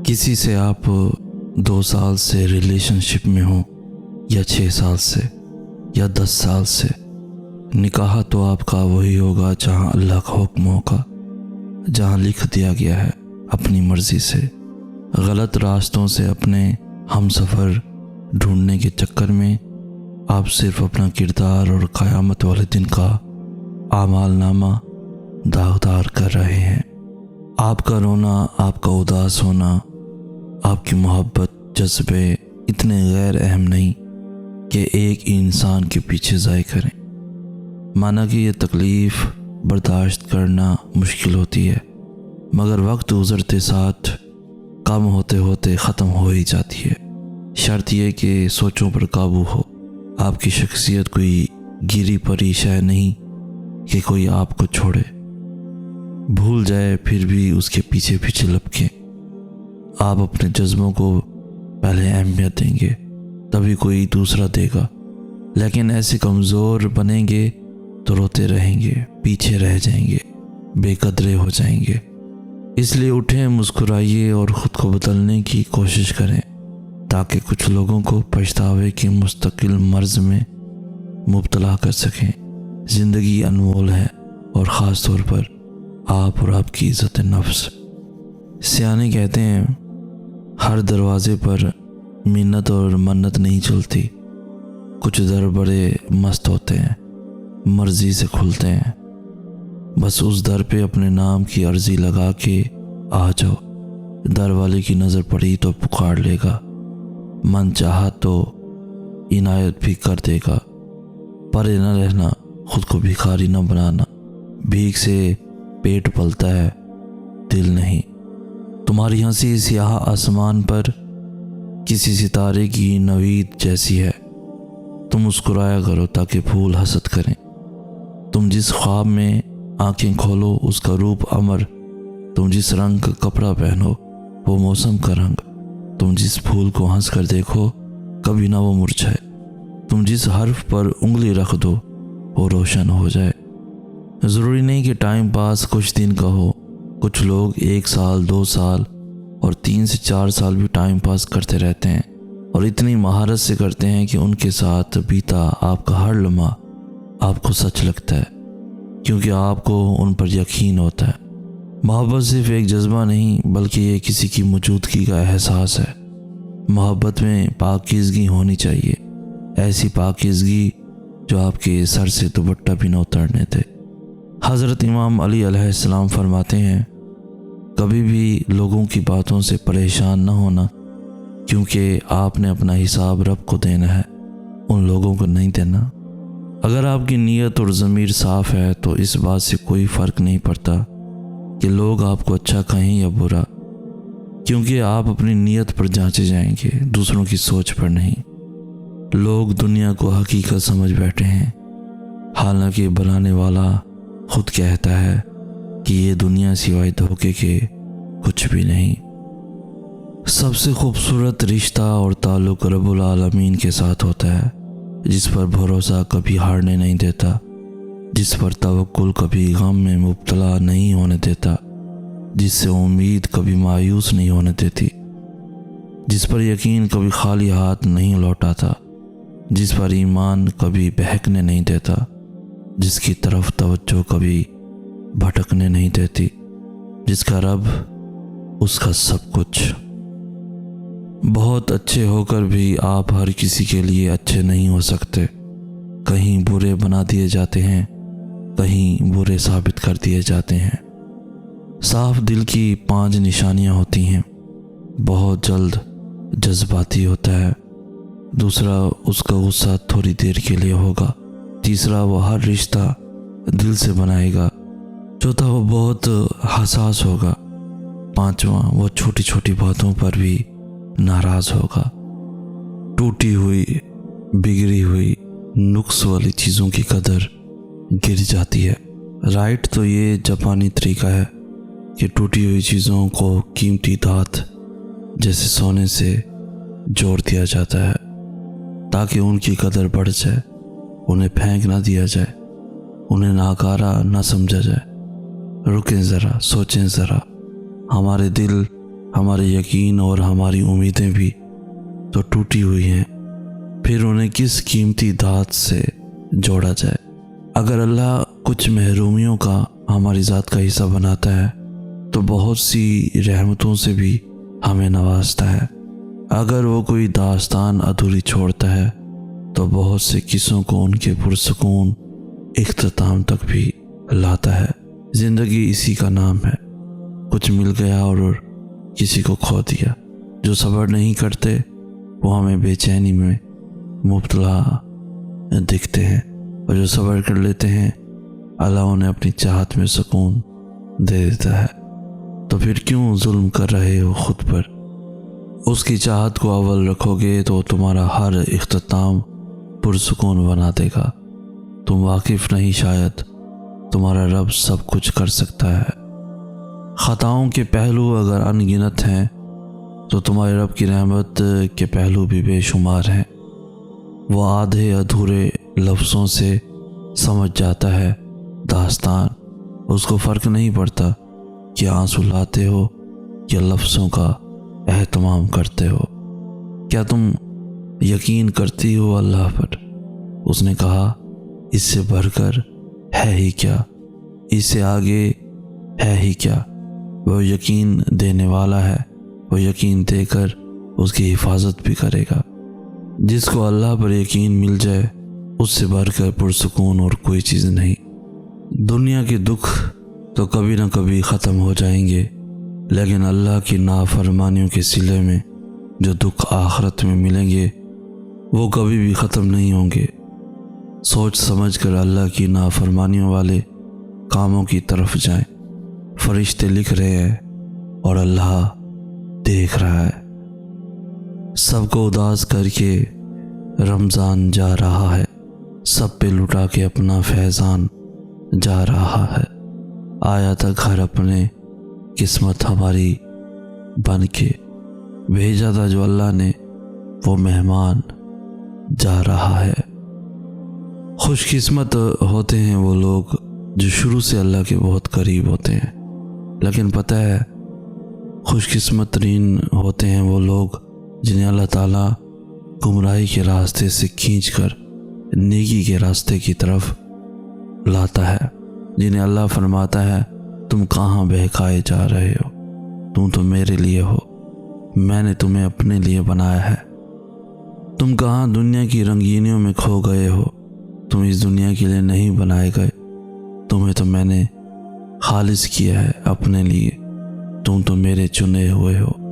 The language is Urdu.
کسی سے آپ 2 سال سے ریلیشن شپ میں ہوں یا 6 سال سے یا 10 سال سے، نکاح تو آپ کا وہی ہوگا جہاں اللہ کا حکم ہوگا، جہاں لکھ دیا گیا ہے اپنی مرضی سے۔ غلط راستوں سے اپنے ہم سفر ڈھونڈنے کے چکر میں آپ صرف اپنا کردار اور قیامت والے دن کا اعمال نامہ داغدار کر رہے ہیں۔ آپ کا رونا، آپ کا اداس ہونا، آپ کی محبت، جذبے اتنے غیر اہم نہیں کہ ایک انسان کے پیچھے ضائع کریں۔ مانا کہ یہ تکلیف برداشت کرنا مشکل ہوتی ہے، مگر وقت گزرتے ساتھ کم ہوتے ہوتے ختم ہو ہی جاتی ہے۔ شرط یہ کہ سوچوں پر قابو ہو۔ آپ کی شخصیت کوئی گری پڑی شے نہیں کہ کوئی آپ کو چھوڑے، بھول جائے پھر بھی اس کے پیچھے پیچھے لپکیں۔ آپ اپنے جذبوں کو پہلے اہمیت دیں گے، تبھی کوئی دوسرا دے گا، لیکن ایسے کمزور بنیں گے تو روتے رہیں گے، پیچھے رہ جائیں گے، بے قدرے ہو جائیں گے۔ اس لیے اٹھیں، مسکرائیے اور خود کو بدلنے کی کوشش کریں، تاکہ کچھ لوگوں کو پچھتاوے کے مستقل مرض میں مبتلا کر سکیں۔ زندگی انمول ہے، اور خاص طور پر آپ اور آپ کی عزت نفس۔ سیانے کہتے ہیں ہر دروازے پر منت اور منت نہیں چلتی، کچھ در بڑے مست ہوتے ہیں، مرضی سے کھلتے ہیں۔ بس اس در پہ اپنے نام کی عرضی لگا کے آ جاؤ، در والے کی نظر پڑی تو پکار لے گا، من چاہا تو عنایت بھی کر دے گا۔ پرے نہ رہنا، خود کو بھکاری نہ بنانا، بھیک سے پیٹ پلتا ہے، دل نہیں۔ تمہاری ہنسی سیاہ آسمان پر کسی ستارے کی نوید جیسی ہے، تم مسکرایا کرو تاکہ پھول حسد کریں۔ تم جس خواب میں آنکھیں کھولو اس کا روپ امر، تم جس رنگ کا کپڑا پہنو وہ موسم کا رنگ، تم جس پھول کو ہنس کر دیکھو کبھی نہ وہ مرجھائے، تم جس حرف پر انگلی رکھ دو وہ روشن ہو جائے۔ ضروری نہیں کہ ٹائم پاس کچھ دن کا ہو، کچھ لوگ 1 سال 2 سال اور 3 سے 4 سال بھی ٹائم پاس کرتے رہتے ہیں، اور اتنی مہارت سے کرتے ہیں کہ ان کے ساتھ بیتا آپ کا ہر لمحہ آپ کو سچ لگتا ہے، کیونکہ آپ کو ان پر یقین ہوتا ہے۔ محبت صرف ایک جذبہ نہیں بلکہ یہ کسی کی موجودگی کا احساس ہے۔ محبت میں پاکیزگی ہونی چاہیے، ایسی پاکیزگی جو آپ کے سر سے دوپٹہ بھی نہ اترنے دے۔ حضرت امام علی علیہ السلام فرماتے ہیں کبھی بھی لوگوں کی باتوں سے پریشان نہ ہونا، کیونکہ آپ نے اپنا حساب رب کو دینا ہے، ان لوگوں کو نہیں دینا۔ اگر آپ کی نیت اور ضمیر صاف ہے تو اس بات سے کوئی فرق نہیں پڑتا کہ لوگ آپ کو اچھا کہیں یا برا، کیونکہ آپ اپنی نیت پر جانچے جائیں گے، دوسروں کی سوچ پر نہیں۔ لوگ دنیا کو حقیقت سمجھ بیٹھے ہیں، حالانکہ بنانے والا خود کہتا ہے کہ یہ دنیا سوائے دھوکے کے کچھ بھی نہیں۔ سب سے خوبصورت رشتہ اور تعلق رب العالمین کے ساتھ ہوتا ہے، جس پر بھروسہ کبھی ہارنے نہیں دیتا، جس پر توکل کبھی غم میں مبتلا نہیں ہونے دیتا، جس سے امید کبھی مایوس نہیں ہونے دیتی، جس پر یقین کبھی خالی ہاتھ نہیں لوٹاتا، جس پر ایمان کبھی بہکنے نہیں دیتا، جس کی طرف توجہ کبھی بھٹکنے نہیں دیتی، جس کا رب اس کا سب کچھ۔ بہت اچھے ہو کر بھی آپ ہر کسی کے لیے اچھے نہیں ہو سکتے، کہیں برے بنا دیے جاتے ہیں، کہیں برے ثابت کر دیے جاتے ہیں۔ صاف دل کی 5 نشانیاں ہوتی ہیں۔ بہت جلد جذباتی ہوتا ہے، دوسرا اس کا غصہ تھوڑی دیر کے لیے ہوگا، تیسرا وہ ہر رشتہ دل سے بنائے گا، چوتھا وہ بہت حساس ہوگا، پانچواں وہ چھوٹی چھوٹی باتوں پر بھی ناراض ہوگا۔ ٹوٹی ہوئی، بگڑی ہوئی، نقص والی چیزوں کی قدر گر جاتی ہے۔ رائٹ تو یہ جاپانی طریقہ ہے کہ ٹوٹی ہوئی چیزوں کو قیمتی دھات جیسے سونے سے جوڑ دیا جاتا ہے تاکہ ان کی قدر بڑھ جائے، انہیں پھینک نہ دیا جائے، انہیں ناکارہ نہ سمجھا جائے۔ رکیں ذرا، سوچیں ذرا، ہمارے دل ہمارے یقین اور ہماری امیدیں بھی تو ٹوٹی ہوئی ہیں، پھر انہیں کس قیمتی دات سے جوڑا جائے۔ اگر اللہ کچھ محرومیوں کا ہماری ذات کا حصہ بناتا ہے تو بہت سی رحمتوں سے بھی ہمیں نوازتا ہے۔ اگر وہ کوئی داستان ادھوری چھوڑتا ہے تو بہت سے قصوں کو ان کے پرسکون اختتام تک بھی لاتا ہے۔ زندگی اسی کا نام ہے، کچھ مل گیا اور کسی کو کھو دیا۔ جو صبر نہیں کرتے وہ ہمیں بے چینی میں مبتلا دکھتے ہیں، اور جو صبر کر لیتے ہیں اللہ انہیں اپنی چاہت میں سکون دے دیتا ہے۔ تو پھر کیوں ظلم کر رہے ہو خود پر؟ اس کی چاہت کو اول رکھو گے تو تمہارا ہر اختتام پرسکون بنا دے گا۔ تم واقف نہیں، شاید تمہارا رب سب کچھ کر سکتا ہے۔ خطاؤں کے پہلو اگر ان گنت ہیں تو تمہارے رب کی رحمت کے پہلو بھی بے شمار ہیں۔ وہ آدھے ادھورے لفظوں سے سمجھ جاتا ہے داستان، اس کو فرق نہیں پڑتا کہ آنسو لاتے ہو یا لفظوں کا اہتمام کرتے ہو۔ کیا تم یقین کرتی ہو اللہ پر؟ اس نے کہا، اس سے بڑھ کر ہے ہی کیا، اس سے آگے ہے ہی کیا۔ وہ یقین دینے والا ہے، وہ یقین دے کر اس کی حفاظت بھی کرے گا۔ جس کو اللہ پر یقین مل جائے اس سے بڑھ کر پرسکون اور کوئی چیز نہیں۔ دنیا کے دکھ تو کبھی نہ کبھی ختم ہو جائیں گے، لیکن اللہ کی نافرمانیوں کے صلے میں جو دکھ آخرت میں ملیں گے وہ کبھی بھی ختم نہیں ہوں گے۔ سوچ سمجھ کر اللہ کی نافرمانیوں والے کاموں کی طرف جائیں۔ فرشتے لکھ رہے ہیں اور اللہ دیکھ رہا ہے۔ سب کو اداس کر کے رمضان جا رہا ہے، سب پہ لٹا کے اپنا فیضان جا رہا ہے۔ آیا تھا گھر اپنے قسمت ہماری بن کے، بھیجا تھا جو اللہ نے وہ مہمان جا رہا ہے۔ خوش قسمت ہوتے ہیں وہ لوگ جو شروع سے اللہ کے بہت قریب ہوتے ہیں، لیکن پتہ ہے خوش قسمت ترین ہوتے ہیں وہ لوگ جنہیں اللہ تعالیٰ گمراہی کے راستے سے کھینچ کر نیکی کے راستے کی طرف لاتا ہے، جنہیں اللہ فرماتا ہے تم کہاں بہکائے جا رہے ہو، تم تو میرے لیے ہو، میں نے تمہیں اپنے لیے بنایا ہے۔ تم کہاں دنیا کی رنگینیوں میں کھو گئے ہو، تم اس دنیا کے لیے نہیں بنائے گئے، تمہیں تو میں نے خالص کیا ہے اپنے لیے، تم تو میرے چنے ہوئے ہو۔